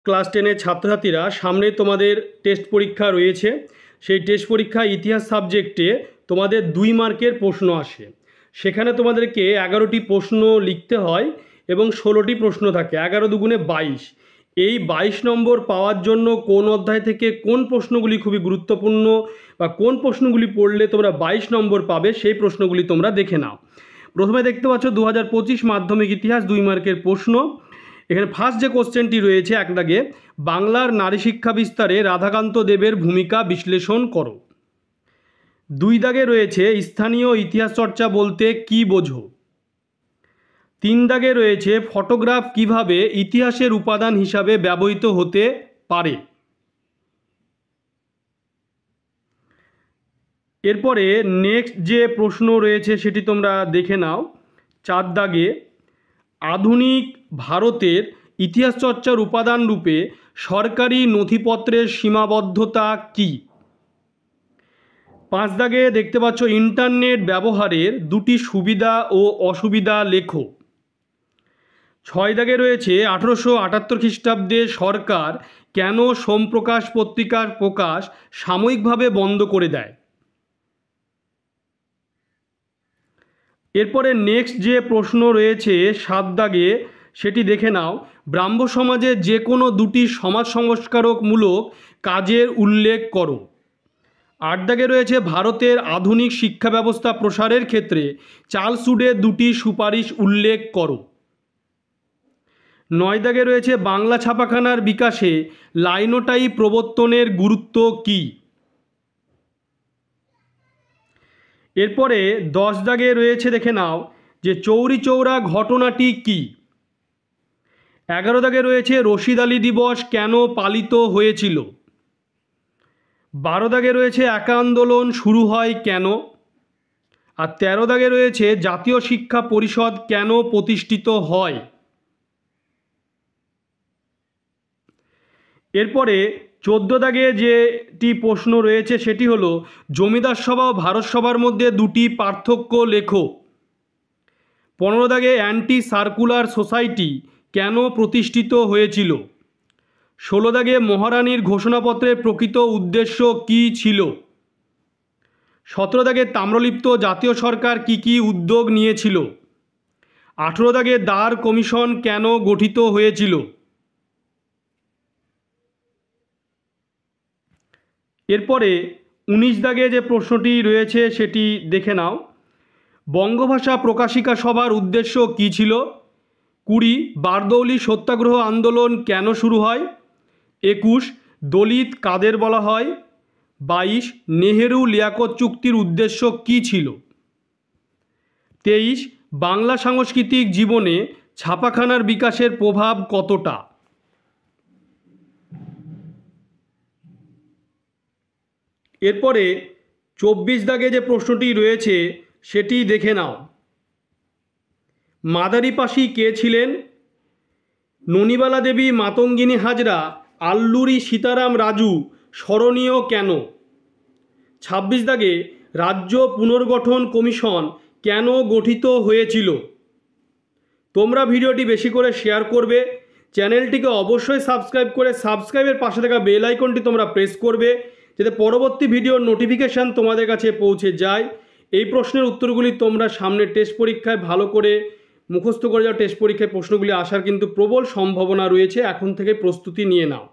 Class 10-এর ছাত্রছাত্রীরা, সামনে তোমাদের টেস্ট পরীক্ষা রয়েছে। সেই টেস্ট পরীক্ষা ইতিহাস সাবজেক্টে তোমাদের 2 মার্কের প্রশ্ন আসে। সেখানে তোমাদেরকে 11টি প্রশ্ন লিখতে হয় এবং 16টি প্রশ্ন থাকে। 11 দুগুণে 22। এই 22 নম্বর পাওয়ার জন্য কোন অধ্যায় থেকে কোন প্রশ্নগুলি খুবই গুরুত্বপূর্ণ বা কোন প্রশ্নগুলি পড়লে তোমরা 22 নম্বর পাবে, সেই প্রশ্নগুলি তোমরা দেখে নাও। প্রথমে দেখতে পাচ্ছ 2025 মাধ্যমিক ইতিহাস 2 মার্কের প্রশ্ন। এখানে ফার্স্ট যে কোশ্চেনটি রয়েছে, এক দাগে, বাংলার নারী শিক্ষা বিস্তারে রাধাকান্ত দেবের ভূমিকা বিশ্লেষণ করো। 2 দাগে রয়েছে স্থানীয় ইতিহাস চর্চা বলতে কি বোঝো। 3 দাগে রয়েছে ফটোগ্রাফ কিভাবে ইতিহাসের উপাদান হিসাবে ব্যবহৃত হতে পারে। এরপরে নেক্সট যে প্রশ্ন রয়েছে সেটি তোমরা দেখে নাও। 4 দাগে আধুনিক ভারতের ইতিহাস চর্চার উপাদান রূপে সরকারি নথিপত্রের সীমাবদ্ধতা কী। 5 দাগে দেখতে পাচ্ছ ইন্টারনেট ব্যবহারের 2টি সুবিধা ও অসুবিধা লেখো। 6 দাগে রয়েছে 1878 খ্রিস্টাব্দে সরকার কেন সোমপ্রকাশ পত্রিকার প্রকাশ সাময়িকভাবে বন্ধ করে দেয়। এরপরে নেক্সট যে প্রশ্ন রয়েছে 7 দাগে, সেটি দেখে নাও। ব্রাহ্ম সমাজের যে কোনো 2টি সমাজ সংস্কারকমূলক কাজের উল্লেখ করো। 8 দাগে রয়েছে ভারতের আধুনিক শিক্ষা ব্যবস্থা প্রসারের ক্ষেত্রে চার্লস উডের 2টি সুপারিশ উল্লেখ করো। 9 দাগে রয়েছে বাংলা ছাপাখানার বিকাশে লাইনোটাইপ প্রবর্তনের গুরুত্ব কী। এরপরে 10 দাগে রয়েছে, দেখে নাও, যে চৌরি চৌরা ঘটনাটি কী। 11 দাগে রয়েছে রশিদ আলী দিবস কেন পালিত হয়েছিল। 12 দাগে রয়েছে একা আন্দোলন শুরু হয় কেন। আর 13 দাগে রয়েছে জাতীয় শিক্ষা পরিষদ কেন প্রতিষ্ঠিত হয়। এরপরে 14 দাগে যেটি প্রশ্ন রয়েছে সেটি হলো জমিদার সভা ও ভারত সভার মধ্যে 2টি পার্থক্য লেখো। 15 দাগে অ্যান্টি সার্কুলার সোসাইটি কেন প্রতিষ্ঠিত হয়েছিল। 16 দাগে মহারানীর ঘোষণাপত্রের প্রকৃত উদ্দেশ্য কী ছিল। 17 দাগে তাম্রলিপ্ত জাতীয় সরকার কী কী উদ্যোগ নিয়েছিল। 18 দাগে দ্বার কমিশন কেন গঠিত হয়েছিল। এরপরে 19 দাগে যে প্রশ্নটি রয়েছে সেটি দেখে নাও। বঙ্গভাষা প্রকাশিকা সভার উদ্দেশ্য কী ছিল। 20 বারদৌলি সত্যাগ্রহ আন্দোলন কেন শুরু হয়। 21 দলিত কাদের বলা হয়। 22 নেহেরু লিয়াকত চুক্তির উদ্দেশ্য কী ছিল। 23 বাংলা সাংস্কৃতিক জীবনে ছাপাখানার বিকাশের প্রভাব কতটা। এরপরে 24 দাগে যে প্রশ্নটি রয়েছে সেটি দেখে নাও। মাদারিপাশি কে ছিলেন। ননিবালা দেবী মাতঙ্গিনী হাজরা আল্লুরি সীতারাম রাজু স্মরণীয় কেন। 26 দাগে রাজ্য পুনর্গঠন কমিশন কেন গঠিত হয়েছিল। তোমরা ভিডিওটি বেশি করে শেয়ার করবে, চ্যানেলটিকে অবশ্যই সাবস্ক্রাইব করে সাবস্ক্রাইবের পাশে থাকা বেল আইকনটি তোমরা প্রেস করবে যাতে পরবর্তী ভিডিওর নোটিফিকেশান তোমাদের কাছে পৌঁছে যায়। এই প্রশ্নের উত্তরগুলি তোমরা সামনের টেস্ট পরীক্ষায় ভালো করে মুখস্থ করে যাও। টেস্ট পরীক্ষায় প্রশ্নগুলি আসার কিন্তু প্রবল সম্ভাবনা রয়েছে, এখন থেকে প্রস্তুতি নিয়ে নাও।